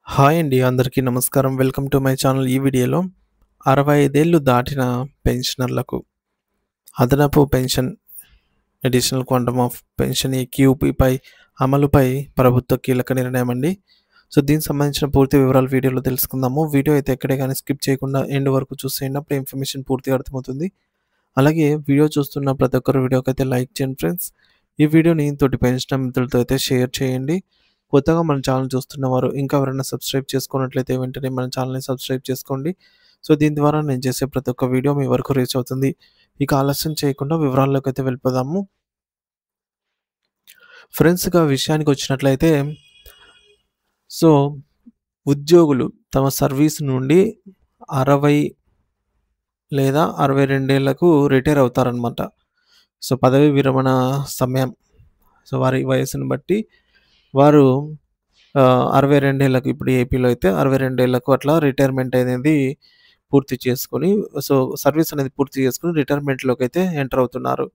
Hi అండి. అందరికీ నమస్కారం. Welcome to my channel. ఈ వీడియోలో 65 ఏళ్లు దాటిన పెన్షనర్లకు అదనపు pension additional quantum of pension ఈక్యూపీపై అమలుపై ప్రభుత్వ కీలక నిర్ణయం అండి. సో, దీనికి సంబంధించిన పూర్తి వివరాలు వీడియోలో తెలుసుకుందాము. వీడియో అయితే ఎక్కడే గానీ స్కిప్ చేయకుండా ఎండ్ వరకు చూసేయండి. అప్పుడు ఇన్ఫర్మేషన్ పూర్తిగా అర్థమవుతుంది. అలాగే వీడియో చూస్తున్న ప్రతి ఒక్కరు వీడియోకైతే లైక్ చేయండి ఫ్రెండ్స్. ఈ వీడియోని తోటి పెన్షనర్ మిత్రులతో అయితే షేర్ చేయండి. కొత్తగా మన ఛానల్ చూస్తున్నవారు ఇంకా ఎవరైనా సబ్స్క్రైబ్ చేసుకున్నట్లయితే వెంటనే మన ఛానల్‌ని సబ్స్క్రైబ్ చేసుకోండి. సో, దీని ద్వారా నేను చేసే ప్రతి ఒక్క వీడియో మీ వరకు రీచ్ అవుతుంది. ఇక ఆలస్యం చేయకుండా వివరాల్లోకైతే వెళ్ళిపోదాము. ఫ్రెండ్స్ ఇక విషయానికొచ్చినట్లయితే సో, ఉద్యోగులు తమ సర్వీస్ నుండి 60 లేదా 62 ఏళ్లకు రిటైర్ అవుతారనమాట. సో, పదవీ విరమణ సమయం. సో, వారి వయస్సును బట్టి వారు 62 ఏళ్ళకు ఇప్పుడు ఏపీలో అయితే 62 ఏళ్ళకు అట్లా రిటైర్మెంట్ అనేది పూర్తి చేసుకొని సో, సర్వీస్ అనేది పూర్తి చేసుకొని రిటైర్మెంట్‌లోకైతే ఎంటర్ అవుతున్నారు.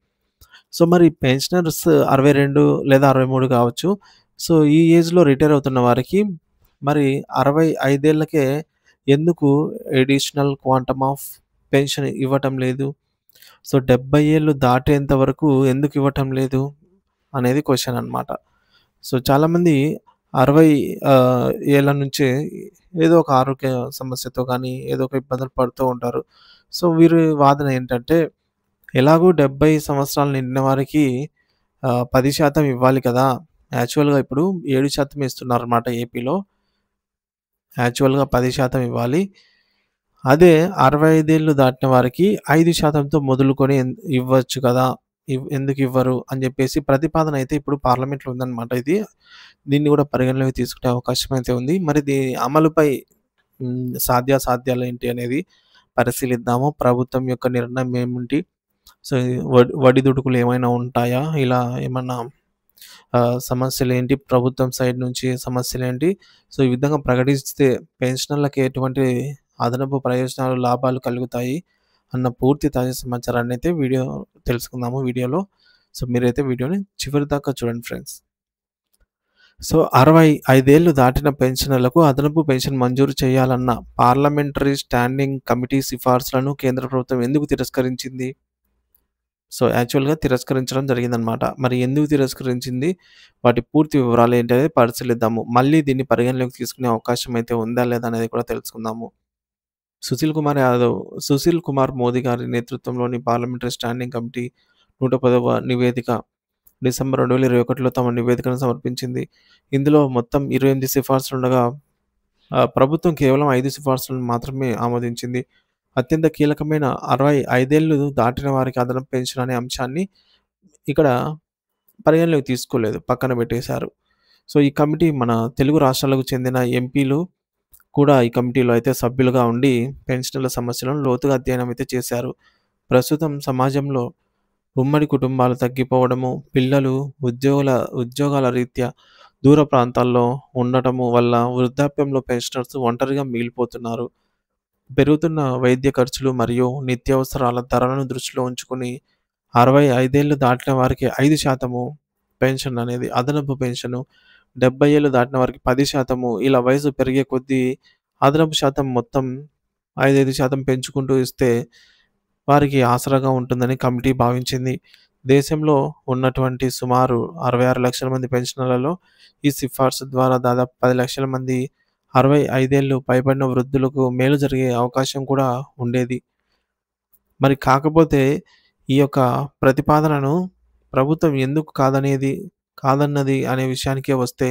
సో, మరి పెన్షనర్స్ 62 లేదా 63 కావచ్చు. సో, ఈ ఏజ్‌లో రిటైర్ అవుతున్న వారికి మరి 65 ఏళ్ళకే ఎందుకు అడిషనల్ క్వాంటమ్ ఆఫ్ పెన్షన్ ఇవ్వటం లేదు? సో, 70 ఏళ్ళు దాటేంత వరకు ఎందుకు ఇవ్వటం లేదు? అనేది క్వెషన్ అనమాట. సో, చాలామంది 60 ఏళ్ల నుంచే ఏదో ఒక ఆరోగ్య సమస్యతో గానీ, ఏదో ఒక ఇబ్బందులు పడుతూ ఉంటారు. సో, వీరి వాదన ఏంటంటే, ఎలాగో 70 సంవత్సరాలు నిండిన వారికి 10% ఇవ్వాలి కదా! యాక్చువల్‌గా ఇప్పుడు 7% ఇస్తున్నారన్నమాట ఏపీలో. యాక్చువల్‌గా 10% ఇవ్వాలి. అదే 65 ఏళ్ళు దాటిన వారికి 5%తో మొదలుకొని ఇవ్వచ్చు కదా! ఎందుకివ్వరు అని జెప్పేసి ప్రతిపాదన అయితే ఇప్పుడు పార్లమెంట్‌లో ఉందన్నమాట ఇది. దీన్ని గూడా పరిగణలోకి తీసుకునే అవకాశం అయితే ఉంది. మరి అమలుపై సాధ్యాసాధ్యాలేంటి అనేది పరిశీలిద్దాము. ప్రభుత్వం యొక్క నిర్ణయం ఏమిటి? సో, ఒడిదుడుకులు ఏమైనా ఉంటాయా? ఇలా ఏమన్నా సమస్యలేంటి? ప్రభుత్వం సైడ్ నుంచి సమస్యలేంటి? సో, ఈ విధంగా ప్రకటిస్తే పెన్షనర్లకి ఎటువంటి అదనపు ప్రయోజనాలు, లాభాలు కలుగుతాయి అన్న పూర్తి తాజా సమాచారాన్నయితే తెలుసుకుందాము వీడియోలో. సో, మీరైతే వీడియోని చివరి దాకా చూడండి ఫ్రెండ్స్. సో, 65 ఏళ్లు దాటిన పెన్షనర్లకు అదనపు పెన్షన్ మంజూరు చేయాలన్న పార్లమెంటరీ స్టాండింగ్ కమిటీ సిఫార్సులను కేంద్ర ప్రభుత్వం ఎందుకు తిరస్కరించింది? సో, యాక్చువల్‌గా తిరస్కరించడం జరిగిందనమాట. మరి ఎందుకు తిరస్కరించింది? వాటి పూర్తి వివరాలు ఏంటనేది పరిశీలిద్దాము. మళ్ళీ దీన్ని పరిగణలోకి తీసుకునే అవకాశం అయితే ఉందా? లేదా? అనేది కూడా తెలుసుకుందాము. సుశీల్ కుమార్ మోదీ గారి నేతృత్వంలోని పార్లమెంటరీ స్టాండింగ్ కమిటీ 110వ నివేదిక డిసెంబర్ 2021లో తమ నివేదికను సమర్పించింది. ఇందులో మొత్తం 28 సిఫార్సులుండగా ప్రభుత్వం కేవలం 5 సిఫార్సులను మాత్రమే ఆమోదించింది. అత్యంత కీలకమైన 65 ఏళ్లు దాటిన వారికి అదనపు పెన్షన్ అనే అంశాన్ని ఇక్కడ పరిగణలోకి తీసుకోలేదు. పక్కన పెట్టేశారు. సో, ఈ కమిటీ మన తెలుగు రాష్ట్రాలకు చెందిన ఎంపీలు కూడా ఈ కమిటీలో అయితే సభ్యులుగా ఉండి పెన్షనర్ల సమస్యలను లోతుగా అధ్యయనం అయితే చేశారు. ప్రస్తుతం సమాజంలో ఉమ్మడి కుటుంబాలు తగ్గిపోవడము, పిల్లలు ఉద్యోగాల రీత్యా దూర ప్రాంతాల్లో ఉండటము వల్ల వృద్ధాప్యంలో పెన్షనర్స్ ఒంటరిగా మిగిలిపోతున్నారు. పెరుగుతున్న వైద్య ఖర్చులు మరియు నిత్యావసరాల ధరలను దృష్టిలో ఉంచుకొని 65 ఏళ్లు దాటిన వారికి 5% పెన్షన్ అనేది అదనపు పెన్షను, 70 ఏళ్లు దాటిన వారికి 10% ఇలా వయసు పెరిగే కొద్దీ అదనపు శాతం మొత్తం 5% పెంచుకుంటూ ఇస్తే వారికి ఆసరాగా ఉంటుందని కమిటీ భావించింది. దేశంలో ఉన్నటువంటి సుమారు 66 లక్షల మంది పెన్షనర్లలో ఈ సిఫార్సు ద్వారా దాదాపు 10 లక్షల మంది 65 ఏళ్లు పైబడిన వృద్ధులకు మేలు జరిగే అవకాశం కూడా ఉండేది. మరి కాకపోతే ఈ యొక్క ప్రతిపాదనను ప్రభుత్వం ఎందుకు కాదన్నది అనే విషయానికే వస్తే,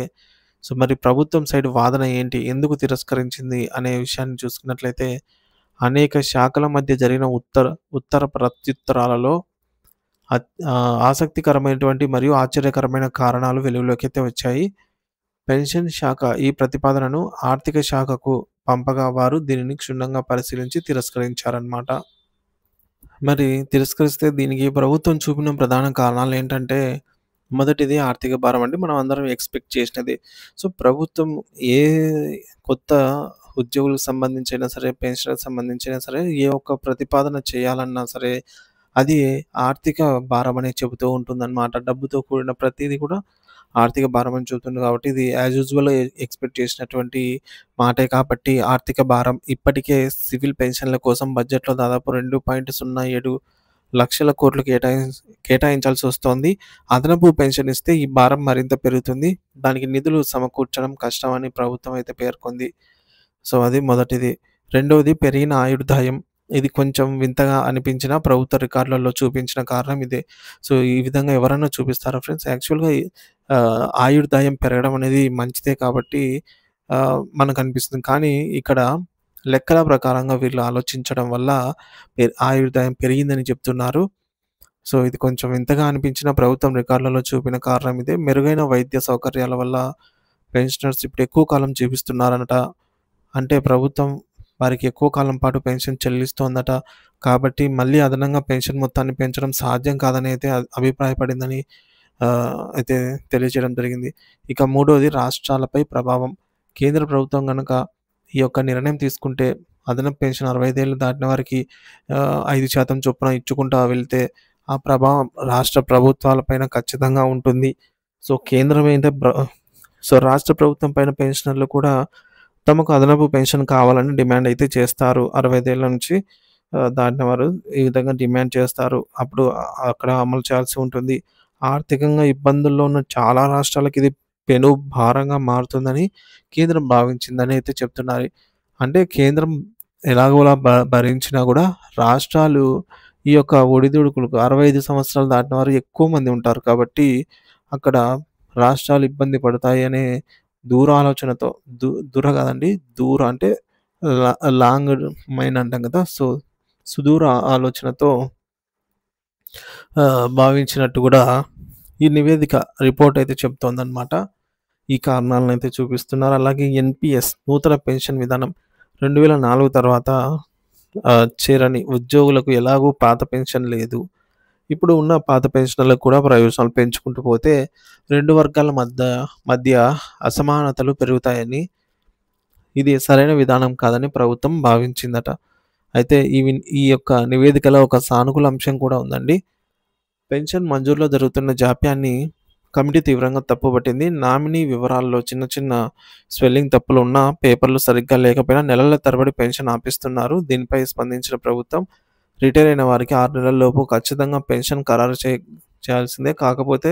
సో, మరి ప్రభుత్వం సైడ్ వాదన ఏంటి? ఎందుకు తిరస్కరించింది? అనే విషయాన్ని చూసుకున్నట్లయితే అనేక శాఖల మధ్య జరిగిన ఉత్తర ప్రత్యుత్తరాలలో ఆసక్తికరమైనటువంటి మరియు ఆశ్చర్యకరమైన కారణాలు వెలుగులోకైతే వచ్చాయి. పెన్షన్ శాఖ ఈ ప్రతిపాదనను ఆర్థిక శాఖకు పంపగా వారు దీనిని క్షుణ్ణంగా పరిశీలించి తిరస్కరించారన్నమాట. మరి తిరస్కరిస్తే దీనికి ప్రభుత్వం చూపిన ప్రధాన కారణాలేంటంటే, మొదటిది ఆర్థిక భారం అండి. మనం అందరం ఎక్స్‌పెక్ట్ చేసినదే. సో, ప్రభుత్వం ఏ కొత్త ఉద్యోగులకు సంబంధించైనా సరే, పెన్షన్‌కి సంబంధించైనా సరే, ఏ ఒక్క ప్రతిపాదన చేయాలన్నా సరే, అది ఆర్థిక భారమనే చెబుతూ ఉంటుందన్నమాట. డబ్బుతో కూడిన ప్రతీది కూడా ఆర్థిక భారం అని చెబుతుంది కాబట్టి ఇది యాజ్ యూజువల్‌గా ఎక్స్‌పెక్ట్ చేసినటువంటి మాటే కాబట్టి ఆర్థిక భారం ఇప్పటికే సివిల్ పెన్షన్‌ల కోసం బడ్జెట్‌లో దాదాపు 2.07 లక్షల కోట్లు కేటాయించాల్సి వస్తోంది. అదనపు పెన్షన్ ఇస్తే ఈ భారం మరింత పెరుగుతుంది. దానికి నిధులు సమకూర్చడం కష్టమని ప్రభుత్వం అయితే పేర్కొంది. సో, అది మొదటిది. రెండోది పెరిగిన ఆయుర్దాయం. ఇది కొంచెం వింతగా అనిపించినా ప్రభుత్వ రికార్డులలో చూపించిన కారణం ఇదే. సో, ఈ విధంగా ఎవరన్నా చూపిస్తారా ఫ్రెండ్స్? యాక్చువల్‌గా ఆయుర్దాయం పెరగడం అనేది మంచిదే కాబట్టి మనకనిపిస్తుంది. కానీ ఇక్కడ లెక్కల ప్రకారంగా వీళ్ళు ఆలోచించడం వల్ల ఆయుర్దాయం పెరిగిందని చెప్తున్నారు. సో, ఇది కొంచెం వింతగా అనిపించినా ప్రభుత్వం రికార్డులలో చూపిన కారణం ఇదే. మెరుగైన వైద్య సౌకర్యాల వల్ల పెన్షనర్స్ ఇప్పుడు ఎక్కువ కాలం జీవిస్తున్నారనట. అంటే ప్రభుత్వం వారికి ఎక్కువ కాలం పాటు పెన్షన్ చెల్లిస్తోందట. కాబట్టి మళ్ళీ అదనంగా పెన్షన్ మొత్తాన్ని పెంచడం సాధ్యం కాదని అయితే అభిప్రాయపడిందని అయితే తెలియజేయడం జరిగింది. ఇక మూడోది రాష్ట్రాలపై ప్రభావం. కేంద్ర ప్రభుత్వం గనక ఈ యొక్క నిర్ణయం తీసుకుంటే అదనపు పెన్షన్ 65 ఏళ్ళు దాటిన వారికి 5% చొప్పున ఇచ్చుకుంటా వెళ్తే ఆ ప్రభావం రాష్ట్ర ప్రభుత్వాలపైన ఖచ్చితంగా ఉంటుంది. సో, కేంద్రం అయితే సో, రాష్ట్ర ప్రభుత్వం పైన పెన్షనర్లు కూడా తమకు అదనపు పెన్షన్ కావాలని డిమాండ్ అయితే చేస్తారు. 65 ఏళ్ల నుంచి దాటిన వారు ఈ విధంగా డిమాండ్ చేస్తారు. అప్పుడు అక్కడ అమలు చేయాల్సి ఉంటుంది. ఆర్థికంగా ఇబ్బందుల్లో ఉన్న చాలా రాష్ట్రాలకి ఇది పెను భారంగా మారుతుందని కేంద్రం భావించిందని అయితే చెప్తున్నారు. అంటే కేంద్రం ఎలాగోలా భరించినా గూడా రాష్ట్రాలు ఈ యొక్క ఒడిదుడుకులకు 65 సంవత్సరాలు దాటిన వారు ఎక్కువ మంది ఉంటారు కాబట్టి అక్కడ రాష్ట్రాలు ఇబ్బంది పడతాయి అనే దూరాలోచనతో దూర కాదండి. దూర అంటే లా లాంగ్ మైండ్ అంటాం కదా! సో, సుదూర ఆలోచనతో భావించినట్టు గూడా ఈ నివేదిక రిపోర్ట్ అయితే చెప్తోందనమాట. ఈ కారణాలనైతే చూపిస్తున్నారు. అలాగే ఎన్‌పీఎస్ నూతన పెన్షన్ విధానం 2004 తర్వాత చేరని ఉద్యోగులకు ఎలాగూ పాత పెన్షన్ లేదు. ఇప్పుడు ఉన్న పాత పెన్షనర్లకు కూడా ప్రయోజనాలు పెంచుకుంటూ పోతే 2 వర్గాల మధ్య అసమానతలు పెరుగుతాయని, ఇది సరైన విధానం కాదని ప్రభుత్వం భావించిందట. అయితే ఈ యొక్క నివేదికలో ఒక సానుకూల అంశం కూడా ఉందండి. పెన్షన్ మంజూరులో జరుగుతున్న జాప్యాన్ని కమిటీ తీవ్రంగా తప్పుపట్టింది. నామినీ వివరాల్లో చిన్న చిన్న స్పెల్లింగ్ తప్పులు ఉన్నా, పేపర్లు సరిగ్గా లేకపోయినా నెలల తరబడి పెన్షన్ ఆపిస్తున్నారు. దీనిపై స్పందించిన ప్రభుత్వం రిటైర్ అయిన వారికి 6 నెలల లోపు ఖచ్చితంగా పెన్షన్ ఖరారు చేయాల్సిందే. కాకపోతే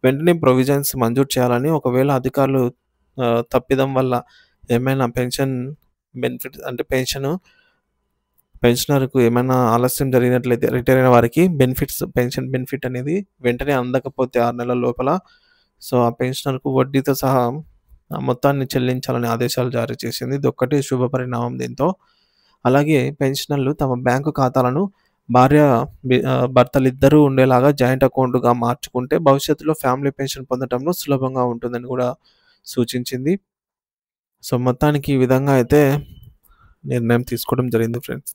వెంటనే ప్రొవిజన్స్ మంజూరు చేయాలని, ఒకవేళ అధికారులు తప్పిదం వల్ల ఏమైనా పెన్షన్ బెనిఫిట్ అంటే పెన్షనర్‌కు ఏమైనా ఆలస్యం జరిగినట్లయితే రిటైర్ అయిన వారికి పెన్షన్ బెనిఫిట్ అనేది వెంటనే అందకపోతే 6 నెలల లోపల సో, ఆ పెన్షనర్‌కు వడ్డీతో సహా ఆ మొత్తాన్ని చెల్లించాలని ఆదేశాలు జారీ చేసింది. ఇదొక్కటే శుభ పరిణామం దీంతో. అలాగే పెన్షనర్లు తమ బ్యాంకు ఖాతాలను భర్తలిద్దరూ ఉండేలాగా జాయింట్ అకౌంట్‌గా మార్చుకుంటే భవిష్యత్తులో ఫ్యామిలీ పెన్షన్ పొందడంలో సులభంగా ఉంటుందని కూడా సూచించింది. సో, మొత్తానికి ఈ విధంగా అయితే నిర్ణయం తీసుకోవడం జరిగింది ఫ్రెండ్స్.